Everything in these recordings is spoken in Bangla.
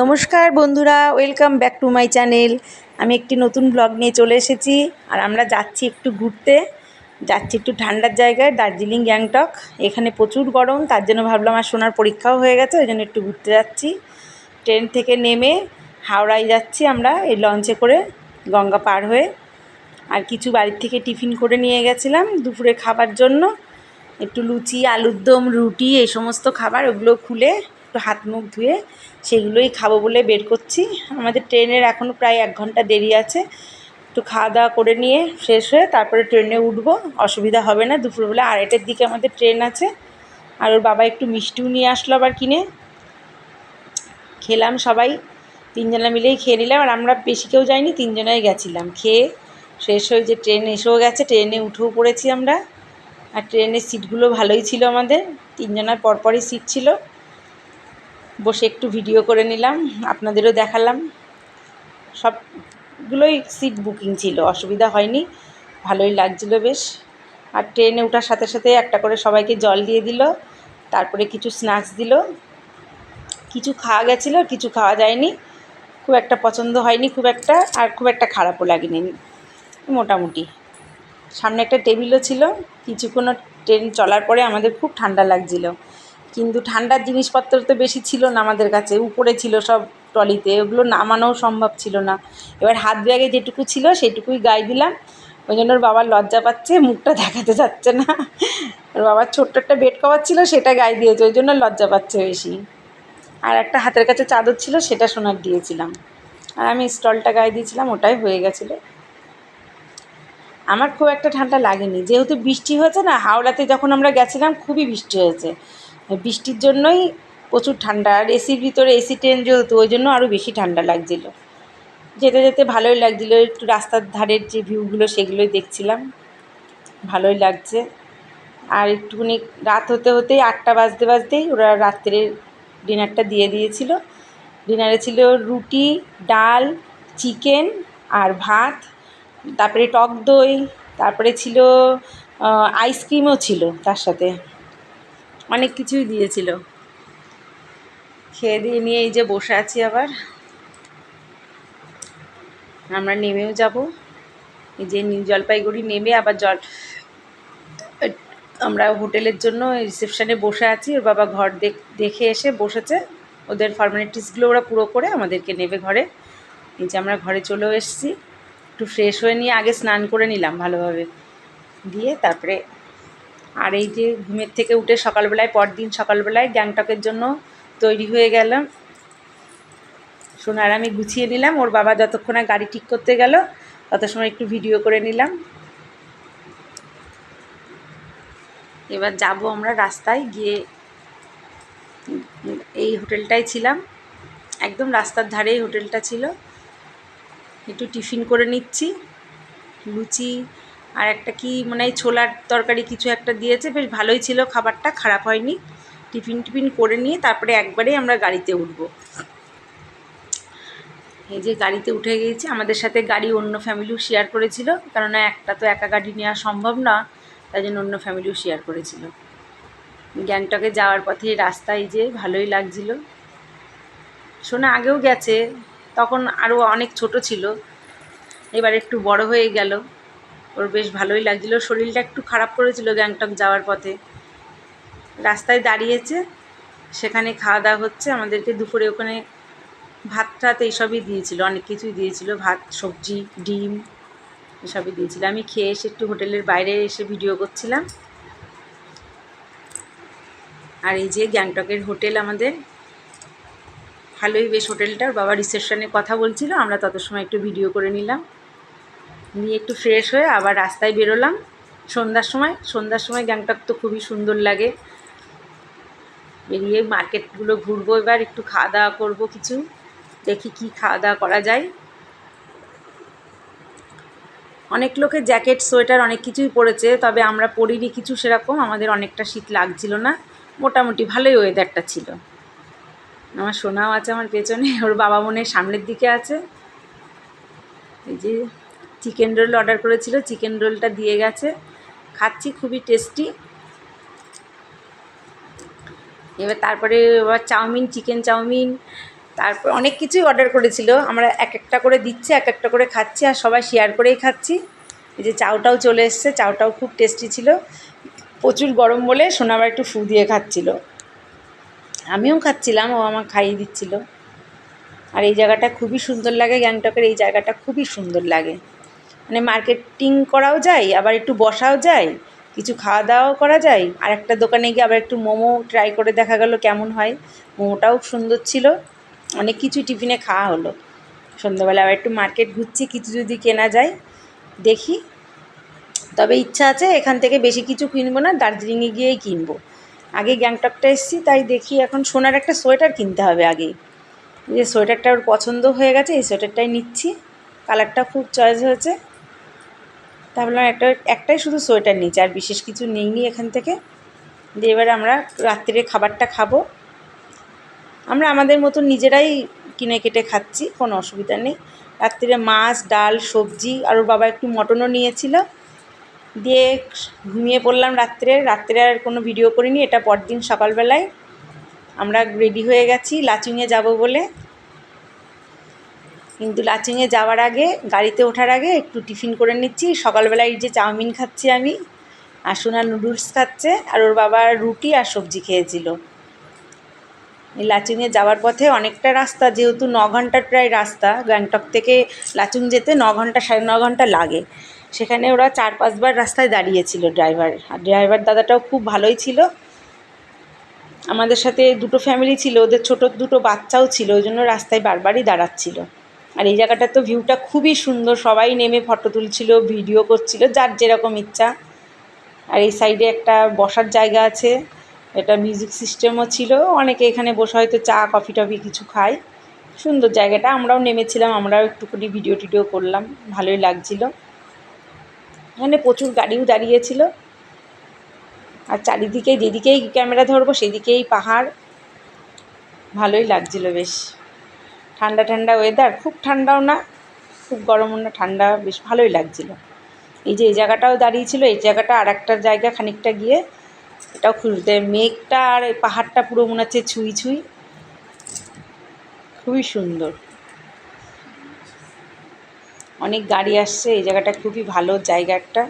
নমস্কার বন্ধুরা, welcome back to my channel. আমি একটি নতুন ব্লগ নিয়ে চলে এসেছি। আর আমরা যাচ্ছি একটু ঘুরতে, যাচ্ছি একটু ঠান্ডার জায়গায়, দার্জিলিং গ্যাংটক। এখানে প্রচুর গরম, তার জন্য ভাবলাম আর সোনার পরীক্ষাও হয়ে গেছে, ওই জন্য একটু ঘুরতে যাচ্ছি। ট্রেন থেকে নেমে হাওড়ায় যাচ্ছি আমরা এই লঞ্চে করে, গঙ্গা পার হয়ে। আর কিছু বাড়ির থেকে টিফিন করে নিয়ে গেছিলাম দুপুরে খাবার জন্য, একটু লুচি, আলুর দম, রুটি, এই সমস্ত খাবার। ওগুলো খুলে একটু হাত মুখ ধুয়ে সেগুলোই খাবো বলে বের করছি। আমাদের ট্রেনের এখনও প্রায় 1 ঘন্টা দেরি আছে। একটু খাওয়া দাওয়া করে নিয়ে ফ্রেশ হয়ে তারপরে ট্রেনে উঠবো, অসুবিধা হবে না। দুপুরবেলা 2:30-এর দিকে আমাদের ট্রেন আছে। আর ওর বাবা একটু মিষ্টিও নিয়ে আসলো আবার কিনে, খেলাম সবাই, 3 জনা মিলেই খেয়ে নিলাম। আর আমরা বেশি কেউ যাইনি, 3 জনাই গেছিলাম। খেয়ে ফ্রেশ হয়ে যে ট্রেন এসেও গেছে, ট্রেনে উঠেও পড়েছি আমরা। আর ট্রেনের সিটগুলো ভালোই ছিল, আমাদের 3 জনার পরপরই সিট ছিল। বসে একটু ভিডিও করে নিলাম, আপনাদেরও দেখালাম। সবগুলোই সিট বুকিং ছিল, অসুবিধা হয়নি, ভালোই লাগছিলো বেশ। আর ট্রেনে ওঠার সাথে সাথে একটা করে সবাইকে জল দিয়ে দিল, তারপরে কিছু স্ন্যাক্স দিল। কিছু খাওয়া গেছিলো, কিছু খাওয়া যায়নি, খুব একটা পছন্দ হয়নি খুব একটা, আর খুব একটা খারাপও লাগেনি, মোটামুটি। সামনে একটা টেবিলও ছিল। কিছুক্ষণ ট্রেন চলার পরে আমাদের খুব ঠান্ডা লাগছিল, কিন্তু ঠান্ডার জিনিসপত্র তো বেশি ছিল না আমাদের কাছে, উপরে ছিল সব ট্রলিতে, ওগুলো নামানোও সম্ভব ছিল না। এবার হাত ব্যাগে যেটুকু ছিল সেটুকুই গায়ে দিলাম। ওই জন্য ওর বাবার লজ্জা পাচ্ছে, মুখটা দেখাতে যাচ্ছে না। ওর বাবার ছোট্ট একটা বেড কভার ছিল, সেটা গায়ে দিয়েছে, ওই জন্য লজ্জা পাচ্ছে বেশি। আর একটা হাতের কাছে চাদর ছিল, সেটা সোনার দিয়েছিলাম। আর আমি স্টলটা গায়ে দিয়েছিলাম, ওটাই হয়ে গেছিলো। আমার খুব একটা ঠান্ডা লাগেনি, যেহেতু বৃষ্টি হয়েছে না। হাওড়াতে যখন আমরা গেছিলাম খুবই বৃষ্টি হয়েছে, বৃষ্টির জন্যই প্রচুর ঠান্ডা। আর এসির ভিতরে, এসি ট্রেন যেহেতু, ওই জন্য আরও বেশি ঠান্ডা লাগছিলো। যেতে যেতে ভালোই লাগছিলো, একটু রাস্তার ধারের যে ভিউগুলো সেগুলোই দেখছিলাম, ভালোই লাগছে। আর একটুখানি রাত হতে হতেই, 8টা বাজতে বাজতেই ওরা রাত্রের ডিনারটা দিয়ে দিয়েছিল। ডিনারে ছিল রুটি, ডাল, চিকেন আর ভাত, তারপরে টক দই, তারপরে ছিল আইসক্রিমও ছিল তার সাথে, অনেক কিছুই দিয়েছিল। খেয়ে দিয়ে নিয়ে এই যে বসে আছি, আবার আমরা নেমেও যাব। এই যে নিউ জলপাইগুড়ি নেমে আবার আমরা হোটেলের জন্য রিসেপশানে বসে আছি। ওর বাবা ঘর দেখে এসে বসেছে, ওদের ফর্মালিটিসগুলো ওরা পুরো করে আমাদেরকে নেবে ঘরে। এই যে আমরা ঘরে চলেও এসেছি। একটু ফ্রেশ হয়ে নিয়ে আগে স্নান করে নিলাম ভালোভাবে, দিয়ে তারপরে আর এই যে ঘুমের থেকে উঠে সকালবেলায়, পরদিন সকালবেলায় গ্যাংটকের জন্য তৈরি হয়ে গেলাম। সোনার আমি গুছিয়ে নিলাম, ওর বাবা যতক্ষণে গাড়ি ঠিক করতে গেল তত সময় একটু ভিডিও করে নিলাম। এবার যাব আমরা রাস্তায় গিয়ে, এই হোটেলটায় ছিলাম, একদম রাস্তার ধারেই হোটেলটা ছিল। একটু টিফিন করে নিচ্ছি, লুচি আর একটা কি মানে ছোলার তরকারি কিছু একটা দিয়েছে, বেশ ভালোই ছিল খাবারটা, খারাপ হয়নি। টিফিন করে নিয়ে তারপরে একবারেই আমরা গাড়িতে উঠব। এই যে গাড়িতে উঠে গিয়েছি, আমাদের সাথে গাড়ি অন্য ফ্যামিলিও শেয়ার করেছিল, কেননা একটা তো একা গাড়ি নেওয়া সম্ভব না, তাই জন্য অন্য ফ্যামিলিও শেয়ার করেছিল। গ্যাংটকে যাওয়ার পথে রাস্তায় যে ভালোই লাগছিল। সোনা আগেও গেছে, তখন আরও অনেক ছোট ছিল, এবার একটু বড় হয়ে গেল, ওর বেশ ভালোই লাগছিল। শরীরটা একটু খারাপ করেছিল গ্যাংটক যাওয়ার পথে, রাস্তায় দাঁড়িয়েছে, সেখানে খাওয়া দাওয়া হচ্ছে। আমাদেরকে দুপুরে ওখানে ভাত টাত এইসবই দিয়েছিল, অনেক কিছুই দিয়েছিল, ভাত, সবজি, ডিম এসবই দিয়েছিল। আমি খেয়ে এসে একটু হোটেলের বাইরে এসে ভিডিও করছিলাম। আর এই যে গ্যাংটকের হোটেল আমাদের, ভালোই বেশ হোটেলটার। বাবা রিসেপশনে কথা বলছিল, আমরা তত সময় একটু ভিডিও করে নিলাম, নিয়ে একটু ফ্রেশ হয়ে আবার রাস্তায় বেরোলাম। সন্ধ্যার সময় গ্যাংটক তো খুবই সুন্দর লাগে। বেরিয়ে মার্কেটগুলো ঘুরবো, এবার একটু খাওয়া দাওয়া করবো, কিছু দেখি কি খাওয়া দাওয়া করা যায়। অনেক লোকে জ্যাকেট, সোয়েটার অনেক কিছুই পরেছে, তবে আমরা পরিনি কিছু সেরকম, আমাদের অনেকটা শীত লাগছিল না, মোটামুটি ভালোই ওয়েদারটা ছিল। আমার সোনাও আছে আমার পেছনে, ওর বাবা মনে সামনের দিকে আছে। এই যে চিকেন রোল অর্ডার করেছিল, চিকেন রোলটা দিয়ে গেছে, খাচ্ছি, খুবই টেস্টি। এবার তারপরে আবার চাউমিন, চিকেন চাউমিন, তারপর অনেক কিছুই অর্ডার করেছিল, আমরা এক একটা করে দিচ্ছি, এক একটা করে খাচ্ছি, আর সবাই শেয়ার করেই খাচ্ছি। এই যে চাউটাও চলে এসছে, চাউটাও খুব টেস্টি ছিল। প্রচুর গরম বলে সোনা আবার একটু ফু দিয়ে খাচ্ছিল, আমিও খাচ্ছিলাম, ও আমার খাইয়ে দিচ্ছিল। আর এই জায়গাটা খুবই সুন্দর লাগে, গ্যাংটকের এই জায়গাটা খুবই সুন্দর লাগে, মানে মার্কেটিং করাও যায়, আবার একটু বসাও যায়, কিছু খাওয়া দাওয়াও করা যায়। আর একটা দোকানে গিয়ে আবার একটু মোমো ট্রাই করে দেখা গেল কেমন হয়, মোমোটাও সুন্দর ছিল। অনেক কিছু টিফিনে খাওয়া হলো। সন্ধ্যাবেলা আবার একটু মার্কেট ঘুরছি, কিছু যদি কেনা যায় দেখি। তবে ইচ্ছা আছে এখান থেকে বেশি কিছু কিনবো না, দার্জিলিংয়ে গিয়েই কিনবো। আগে গ্যাংটকটা এসেছি, তাই দেখি এখন সোনার একটা সোয়েটার কিনতে হবে আগে। এই যে সোয়েটারটা ওর পছন্দ হয়ে গেছে, এই সোয়েটারটাই নিচ্ছি, কালারটা খুব চয়েস হয়েছে। তাহলে একটাই শুধু সোয়েটার নিচ্ছি, আর বিশেষ কিছু নিইনি এখান থেকে। দিয়ে এবারে আমরা রাত্রে খাবারটা খাবো, আমরা আমাদের মতো নিজেরাই কিনে কেটে খাচ্ছি, কোনো অসুবিধা নেই। রাত্রিরে মাছ, ডাল, সবজি, আর ওর বাবা একটু মটনও নিয়েছিল। দিয়ে ঘুমিয়ে পড়লাম রাত্রে আর কোনো ভিডিও করিনি। এটা পরদিন সকালবেলায় আমরা রেডি হয়ে গেছি লাচুংয়ে যাব বলে। কিন্তু লাচুংয়ে যাওয়ার আগে, গাড়িতে ওঠার আগে একটু টিফিন করে নিচ্ছি। সকালবেলায় যে চাউমিন খাচ্ছি আমি, আর সোনা নুডলস খাচ্ছে, আর ওর বাবা রুটি আর সবজি খেয়েছিল। এই লাচুংয়ে যাওয়ার পথে অনেকটা রাস্তা, যেহেতু 9 ঘন্টার প্রায় রাস্তা, গ্যাংটক থেকে লাচুং যেতে 9 ঘন্টা 9.5 ঘন্টা লাগে। সেখানে ওরা 4-5 বার রাস্তায় দাঁড়িয়েছিল ড্রাইভার, আর ড্রাইভার দাদাটাও খুব ভালোই ছিল। আমাদের সাথে দুটো ফ্যামিলি ছিল, ওদের ছোটো দুটো বাচ্চাও ছিল, ওই জন্য রাস্তায় বারবারই দাঁড়াচ্ছিল। আর এই জায়গাটার তো ভিউটা খুবই সুন্দর, সবাই নেমে ফটো তুলছিল, ভিডিও করছিল, যার যেরকম ইচ্ছা। আর এই সাইডে একটা বসার জায়গা আছে, এটা মিউজিক সিস্টেমও ছিল, অনেকে এখানে বসে হয়তো চা কফি টফি কিছু খায়। সুন্দর জায়গাটা, আমরাও নেমেছিলাম, আমরাও একটুখানি ভিডিও টিডিও করলাম, ভালোই লাগছিল। এখানে প্রচুর গাড়িও দাঁড়িয়েছিল, আর চারিদিকে যেদিকেই ক্যামেরা ধরবো সেদিকেই পাহাড়, ভালোই লাগছিল বেশ। ঠান্ডা ঠান্ডা ওয়েদার, খুব ঠান্ডাও না খুব গরমও না, ঠান্ডা, বেশ ভালোই লাগছিল। এই যে এই জায়গাটাও দাঁড়িয়েছিল, এই জায়গাটা আর একটা জায়গা খানিকটা গিয়ে, এটাও খুঁজতে মেঘটা আর এই পাহাড়টা পুরো মনে হচ্ছে ছুঁই ছুঁই, খুবই সুন্দর। অনেক গাড়ি আসছে, এই জায়গাটা খুবই ভালো জায়গা একটা,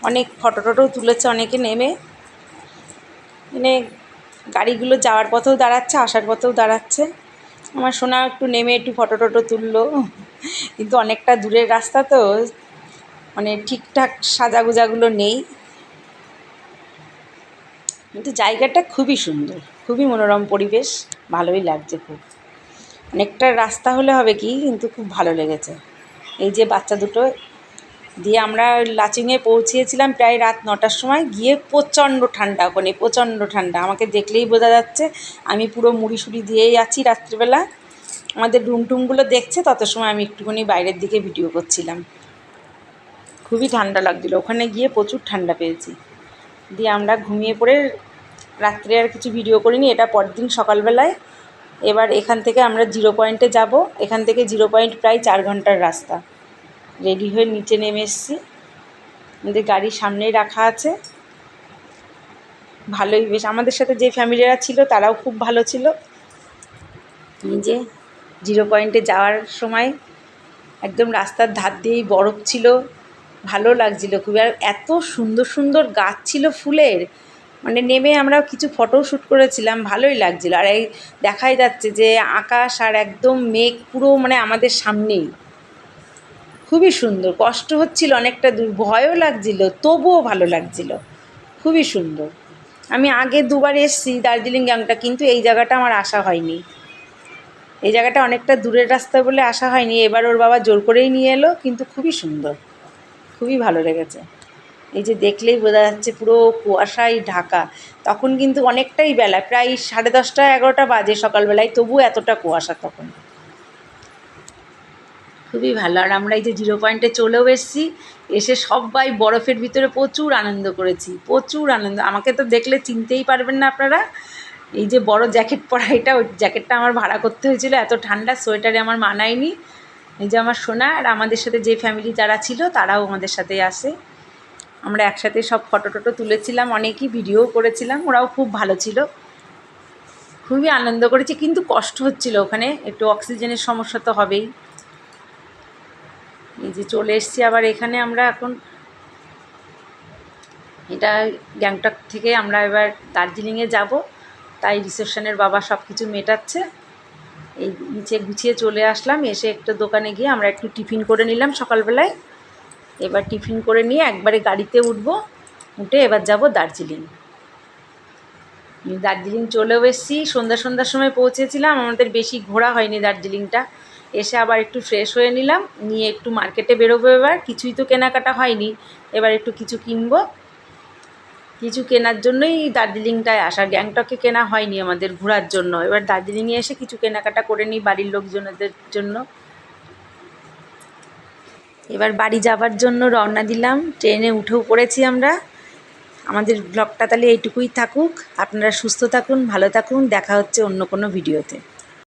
অনেক ফটো টটোও তুলেছে অনেকে নেমে। মানে গাড়িগুলো যাওয়ার পথেও দাঁড়াচ্ছে, আসার পথেও দাঁড়াচ্ছে। আমার সোনা একটু নেমে একটু ফটো টটো তুললো, কিন্তু অনেকটা দূরের রাস্তা তো, মানে ঠিকঠাক সাজাগুজাগুলো নেই। কিন্তু জায়গাটা খুবই সুন্দর, খুবই মনোরম পরিবেশ, ভালোই লাগছে খুব। অনেকটা রাস্তা হলে হবে কি, কিন্তু খুব ভালো লেগেছে। এই যে বাচ্চা দুটো, দিয়ে আমরা লাচুংয়ে পৌঁছিয়েছিলাম প্রায় রাত 9টার সময়। গিয়ে প্রচণ্ড ঠান্ডা, ওখানে প্রচণ্ড ঠান্ডা, আমাকে দেখলেই বোঝা যাচ্ছে। আমি পুরো মুড়ি সুড়ি দিয়েই আছি রাত্রিবেলা, আমাদের রুম টুমগুলো দেখছে, তত সময় আমি একটুখানি বাইরের দিকে ভিডিও করছিলাম। খুবই ঠান্ডা লাগছিলো, ওখানে গিয়ে প্রচুর ঠান্ডা পেয়েছি। দিয়ে আমরা ঘুমিয়ে পড়ে রাত্রে আর কিছু ভিডিও করিনি, এটা পরদিন সকালবেলায়। এবার এখান থেকে আমরা জিরো পয়েন্টে যাব, এখান থেকে জিরো পয়েন্ট প্রায় 4 ঘন্টার রাস্তা। রেডি হয়ে নিচে নেমে এসেছি, আমাদের গাড়ির সামনেই রাখা আছে। ভালোই বেশ, আমাদের সাথে যে ফ্যামিলিরা ছিল তারাও খুব ভালো ছিল। যে জিরো পয়েন্টে যাওয়ার সময় একদম রাস্তার ধার দিয়েই বরফ ছিল, ভালো লাগছিল খুবই। আর এত সুন্দর সুন্দর গাছ ছিল ফুলের, মানে নেমে আমরা কিছু ফটোও শ্যুট করেছিলাম, ভালোই লাগছিল। আর এই দেখাই যাচ্ছে যে আকাশ আর একদম মেঘ পুরো মানে আমাদের সামনেই, খুবই সুন্দর। কষ্ট হচ্ছিল অনেকটা দূর, ভয়ও লাগছিল, তবুও ভালো লাগছিল, খুবই সুন্দর। আমি আগে 2বার এসেছি দার্জিলিং গ্যাংটক, কিন্তু এই জায়গাটা আমার আসা হয়নি। এই জায়গাটা অনেকটা দূরের রাস্তা বলে আসা হয়নি। এবার ওর বাবা জোর করেই নিয়ে এলো, কিন্তু খুবই সুন্দর, খুবই ভালো লেগেছে। এই যে দেখলেই বোঝা যাচ্ছে পুরো কুয়াশায় ঢাকা। তখন কিন্তু অনেকটাই বেলা, প্রায় 10:30 11টা বাজে সকালবেলায়, তবু এতটা কুয়াশা তখন, খুবই ভালো। আর আমরা এই যে জিরো পয়েন্টে চলেও এসেছি, এসে সবাই বরফের ভিতরে প্রচুর আনন্দ করেছি, প্রচুর আনন্দ। আমাকে তো দেখলে চিনতেই পারবেন না আপনারা। এই যে বড় জ্যাকেট পরা, এটা ওই জ্যাকেটটা আমার ভাড়া করতে হয়েছিল, এত ঠান্ডা, সোয়েটারে আমার মানায়নি। এই যে আমার সোনা, আর আমাদের সাথে যে ফ্যামিলি যারা ছিল তারাও আমাদের সাথে আসে। আমরা একসাথে সব ফটো টটো তুলেছিলাম, অনেকই ভিডিও করেছিলাম, ওরাও খুব ভালো ছিল। খুবই আনন্দ করেছি, কিন্তু কষ্ট হচ্ছিল ওখানে, একটু অক্সিজেনের সমস্যা তো হবেই। এই যে চলে এসেছি আবার এখানে আমরা এখন, এটা গ্যাংটক থেকে আমরা এবার দার্জিলিংয়ে যাব, তাই রিসেপশনের বাবা সব কিছু মেটাচ্ছে। এই নিচে গুছিয়ে চলে আসলাম, এসে একটা দোকানে গিয়ে আমরা একটু টিফিন করে নিলাম সকালবেলায়। এবার টিফিন করে নিয়ে একবারে গাড়িতে উঠবো, উঠে এবার যাব দার্জিলিং। দার্জিলিং চলেও এসেছি, সন্ধ্যার সময় পৌঁছেছিলাম, আমাদের বেশি ঘোরা হয়নি দার্জিলিংটা। এসে আবার একটু ফ্রেশ হয়ে নিলাম, নিয়ে একটু মার্কেটে বেরোবো। এবার কিছুই তো কেনাকাটা হয়নি, এবার একটু কিছু কিনবো। কিছু কেনার জন্যই দার্জিলিংটায় আসা, গ্যাংটকে কেনা হয়নি আমাদের ঘোরার জন্য। এবার দার্জিলিংয়ে এসে কিছু কেনাকাটা করে নিই বাড়ির লোকজনদের জন্য। এবার বাড়ি যাবার জন্য রওনা দিলাম, ট্রেনে উঠেও পড়েছি আমরা। আমাদের ব্লগটা তাহলে এইটুকুই থাকুক, আপনারা সুস্থ থাকুন, ভালো থাকুন, দেখা হচ্ছে অন্য কোনো ভিডিওতে।